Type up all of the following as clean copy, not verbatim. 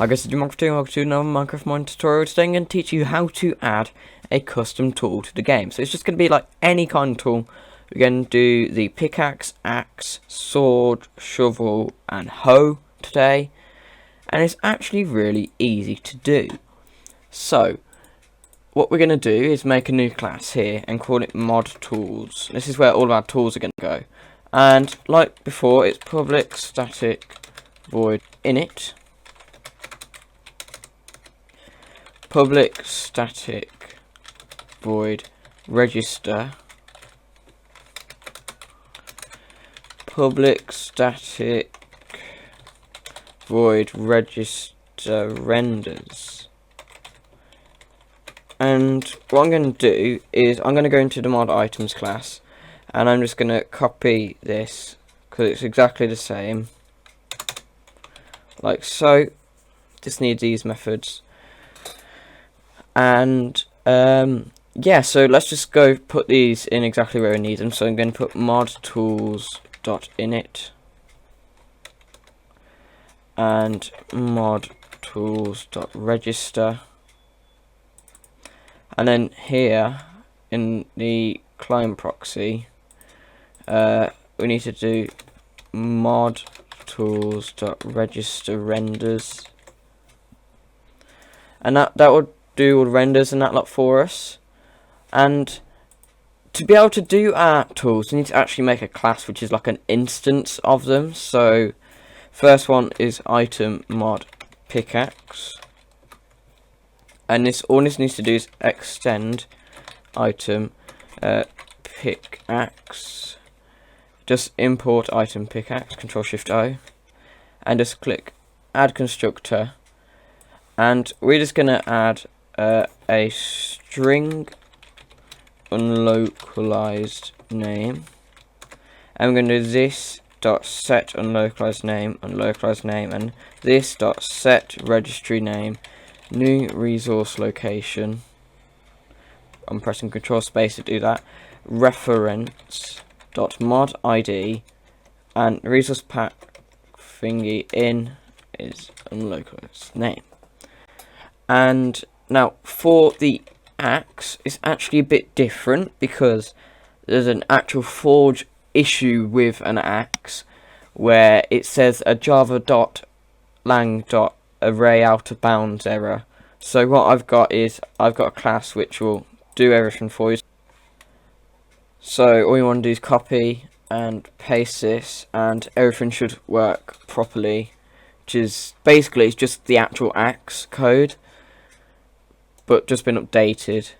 Hi guys, it's CJMinecraft and welcome to another Minecraft Mine tutorial. Today I'm going to teach you how to add a custom tool to the game. So it's just going to be like any kind of tool. We're going to do the pickaxe, axe, sword, shovel and hoe today. And it's actually really easy to do. So what we're going to do is make a new class here and call it mod tools. This is where all of our tools are going to go. And like before, it's public static void init. Public static void register. Public static void register renders. And what I'm going to do is I'm going to go into the mod items class and I'm just going to copy this because it's exactly the same, like so. Just need these methods. And yeah, so let's just go put these in exactly where we need them. So I'm going to put mod tools.init and mod tools.register, and then here in the client proxy we need to do mod tools.register renders, and that would do all the renders and that lot for us. And to be able to do our tools, we need to actually make a class which is like an instance of them. So first one is item mod pickaxe, and all this needs to do is extend item pickaxe. Just import item pickaxe, Control Shift O, and just click add constructor, and we're just gonna add a string unlocalized name, and we're going to do this dot set unlocalized name, and this dot set registry name, new resource location. I'm pressing Control Space to do that. Reference dot mod ID, and resource pack thingy in is unlocalized name. And now for the axe, it's actually a bit different because there's an actual forge issue with an axe where it says a java.lang.array out of bounds error. So what I've got is I've got a class which will do everything for you. So all you want to do is copy and paste this and everything should work properly, which is basically it's just the actual axe code but just been updated.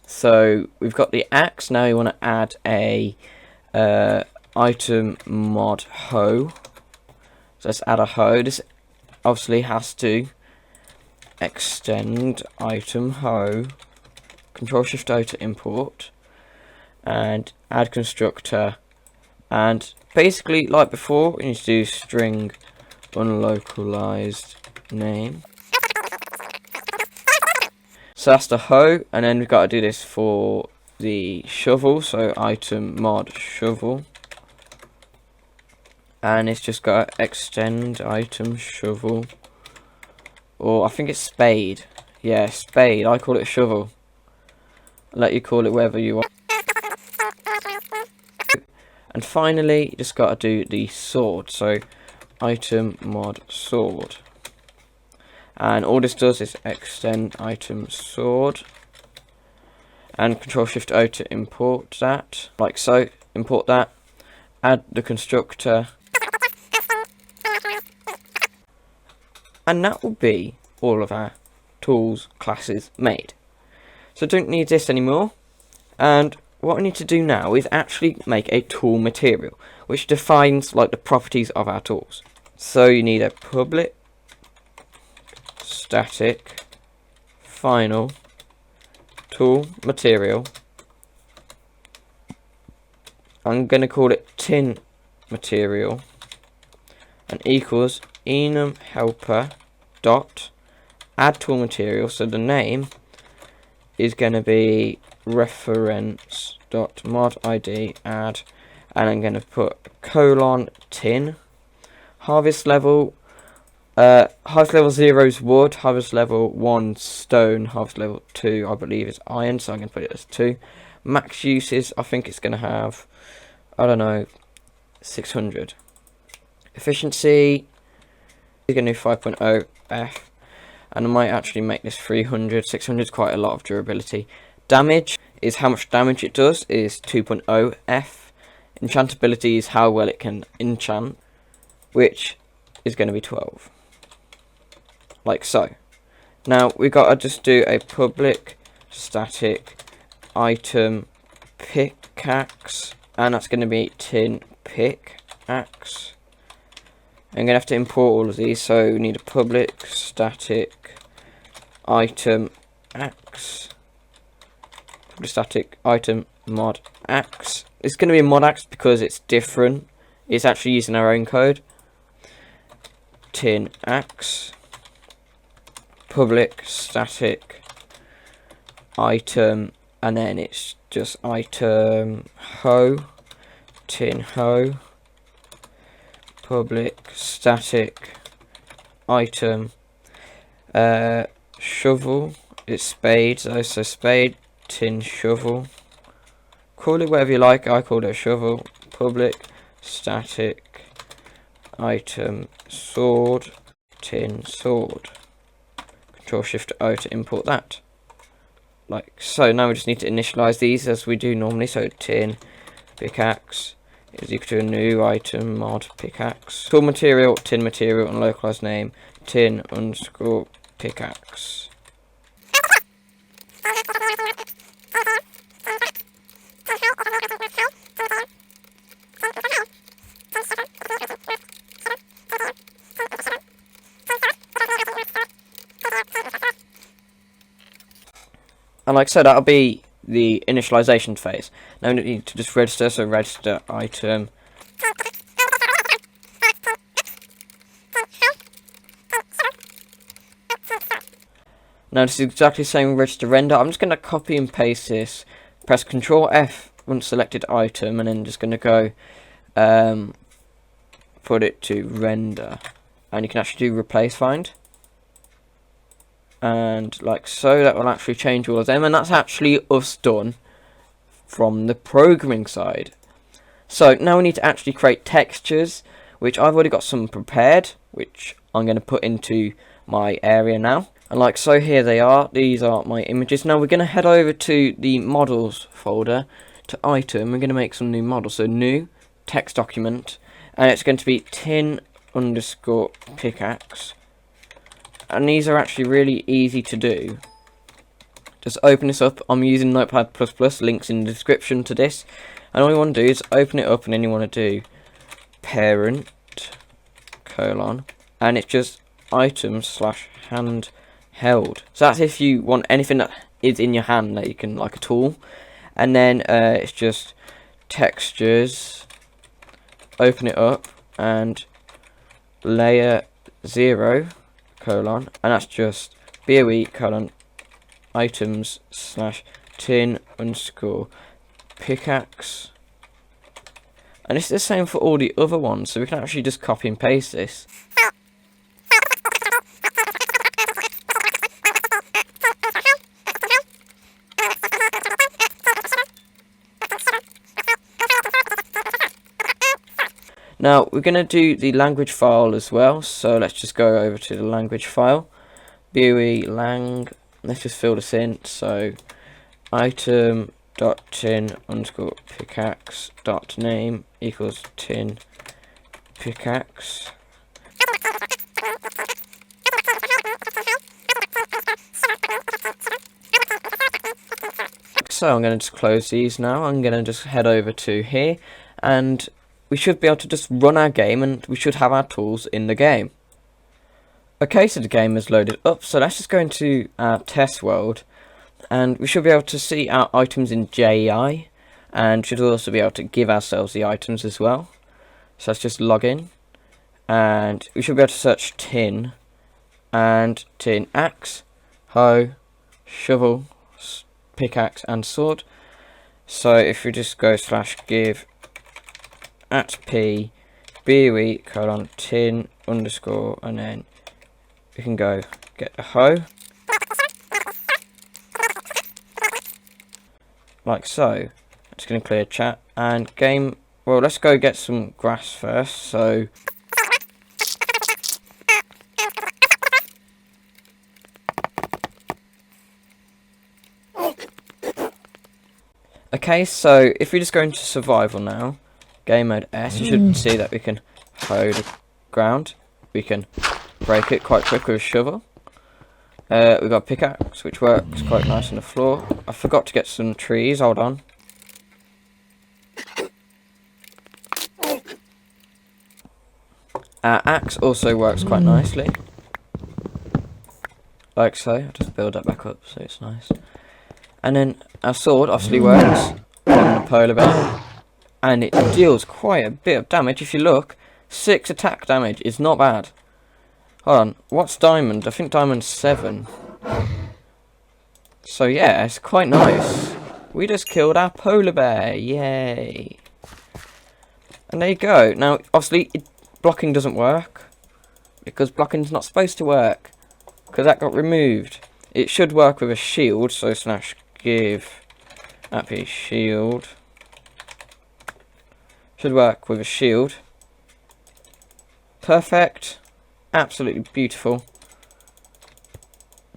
So we've got the axe. Now we want to add a item mod hoe. So let's add a hoe. This obviously has to extend item hoe, Control Shift O to import, and add constructor. And basically like before, we need to do string unlocalized name. So that's the hoe, and then we've got to do this for the shovel. So item mod shovel, and it's just got to extend item shovel, or I think it's spade. Yeah, spade. I call it a shovel. I'll let you call it whatever you want. And finally, you just got to do the sword. So item mod sword. And all this does is extend item sword, and Control Shift O to import that, like so. Import that, add the constructor, and that will be all of our tools classes made. So don't need this anymore. And what I need to do now is actually make a tool material which defines like the properties of our tools. So you need a public static final tool material. I'm going to call it tin material, and equals enum helper dot add tool material. So the name is going to be reference dot mod ID add, and I'm going to put colon tin. Harvest level Harvest level 0 is wood, harvest level 1 stone, harvest level 2 I believe is iron, so I'm going to put it as 2. Max uses, I think it's going to have, I don't know, 600. Efficiency is going to do 5.0 F, and I might actually make this 300. 600 is quite a lot of durability. Damage is how much damage it does, is 2.0 F. Enchantability is how well it can enchant, which is going to be 12. Like so. Now we got to just do a public static item pickaxe, and that's going to be tin pickaxe. I'm going to have to import all of these, so we need a public static item axe, public static item mod axe. It's going to be a mod axe because it's different. It's actually using our own code. Tin axe, public static item, and then it's just item hoe, tin hoe, public static item shovel. It's spade, so spade, tin shovel. Call it whatever you like. I called it a shovel. Public static item sword, tin sword. Control Shift O to import that. Like so. Now we just need to initialize these as we do normally. So tin pickaxe is equal to a new item mod pickaxe. Tool material, tin material, and localized name tin underscore pickaxe. And like so, that'll be the initialization phase. Now we need to just register, so register item. Now this is exactly the same with register render. I'm just going to copy and paste this, press Control F once selected item, and then just going to go put it to render. And you can actually do replace find. And like so, that will actually change all of them, and that's actually us done from the programming side. So now we need to actually create textures, which I've already got some prepared, which I'm going to put into my area now. And like so, here they are. These are my images. Now we're going to head over to the models folder, to item. We're going to make some new models. So new text document, and it's going to be tin underscore pickaxe. And these are actually really easy to do. Just open this up. I'm using Notepad++, links in the description to this. And all you want to do is open it up, and then you want to do parent colon, and it's just items slash handheld. So that's if you want anything that is in your hand that you can, like a tool. And then it's just textures, open it up, and layer 0 colon, and that's just BOE colon items slash tin underscore pickaxe. And it's the same for all the other ones, so we can actually just copy and paste this. Now we're going to do the language file as well, so let's just go over to the language file. BOE lang, let's just fill this in, so item dot tin underscore pickaxe dot name equals tin pickaxe. So I'm going to just close these now. I'm going to just head over to here, and we should be able to just run our game, and we should have our tools in the game. Okay, so the game is loaded up, so let's just go into our test world, and we should be able to see our items in JEI, and should also be able to give ourselves the items as well. So let's just log in, and we should be able to search tin, and tin axe, hoe, shovel, pickaxe, and sword. So if we just go slash give @p BOE colon tin underscore and then we can go get a hoe. Like so. I'm just going to clear chat and game. Well, let's go get some grass first. So okay, so if we just go into survival now, game mode S, you should see that we can hoe the ground. We can break it quite quick with a shovel. We've got a pickaxe, which works quite nice on the floor. I forgot to get some trees, hold on. Our axe also works quite nicely. Like so, I'll just build that back up so it's nice. And then our sword obviously works on the polar bear. And it deals quite a bit of damage. If you look, 6 attack damage is not bad. Hold on, what's diamond? I think diamond's 7. So yeah, it's quite nice. We just killed our polar bear, yay. And there you go. Now, obviously, blocking doesn't work. Because blocking's not supposed to work. Because that got removed. It should work with a shield, so /give happy shield. Should work with a shield. Perfect. Absolutely beautiful.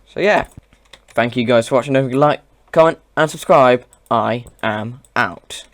So yeah. Thank you guys for watching. Don't forget to like, comment and subscribe. I am out.